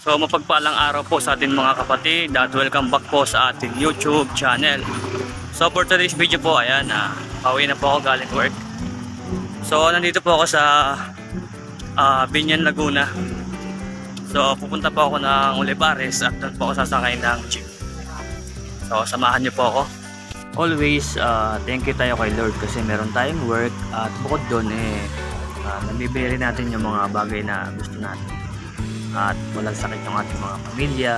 So mapagpalang araw po sa ating mga kapatid at welcome back po sa ating YouTube channel. So for today's video po, ayan, pauwi na po ako galing work. So nandito po ako sa Binyan, Laguna. So pupunta po ako ng Olivares at doon po ako sasakay ng jeep. So samahan niyo po ako. Always thank you tayo kay Lord kasi meron tayong work at bukod doon nabibili natin yung mga bagay na gusto natin. At walang sakit yung ating mga pamilya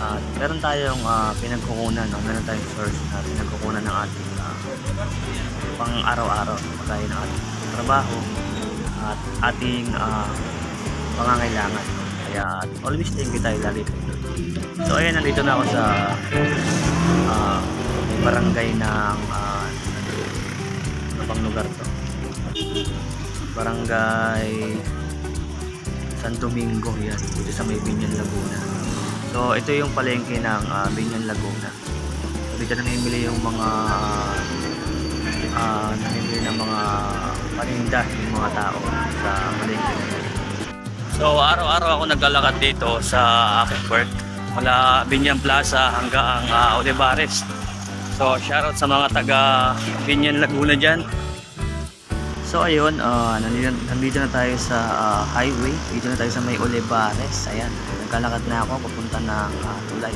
at meron tayong pinagkukunan, meron tayong source na pinagkukunan ng ating pang araw-araw kagaya ng ating trabaho at ating pangangailangan. Kaya always thank you tayo lagi. So ayan, nandito na ako sa barangay ng ano bang lugar to? Barangay San Domingo, yan, dito sa may Binyan, Laguna. So ito yung palengke ng Binyan, Laguna. So, dito namimili yung mga namimili ng mga paninda ng mga tao sa palengke na yun. So araw-araw ako naglalakad dito sa aking work mula Binyan Plaza hanggang Olivares. So shoutout sa mga taga Binyan, Laguna dyan. So ayun, nandito na tayo sa highway. Dito na tayo sa may Olivares. Ayan, nagkalakad na ako papunta ng tulay.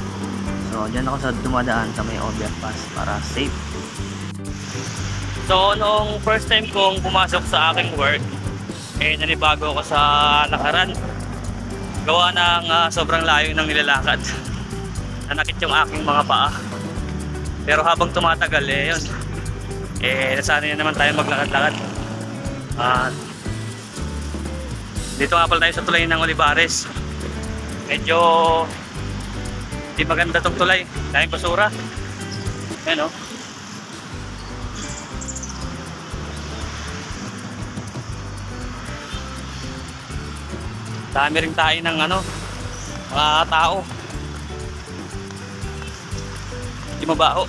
So dyan ako sa dumadaan sa may overpass para safe. So noong first time kong pumasok sa aking work, nanibago ako sa lakaran. Gawa ng sobrang layo ng nilalakad. Nanakit yung aking mga paa. Pero habang tumatagal, yun, nasanay na naman tayo maglakad-lakad. Dito nga pala tayo sa tulay ng Olivares. Medyo di maganda tong tulay, daming basura. Ayan o. Dami rin tayo ng mga tao. Di mabaho.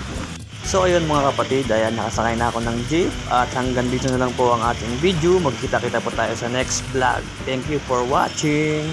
So ayun mga kapatid, ayan, nakasakay na ako ng jeep at hanggang dito na lang po ang ating video. Magkita-kita po tayo sa next vlog. Thank you for watching.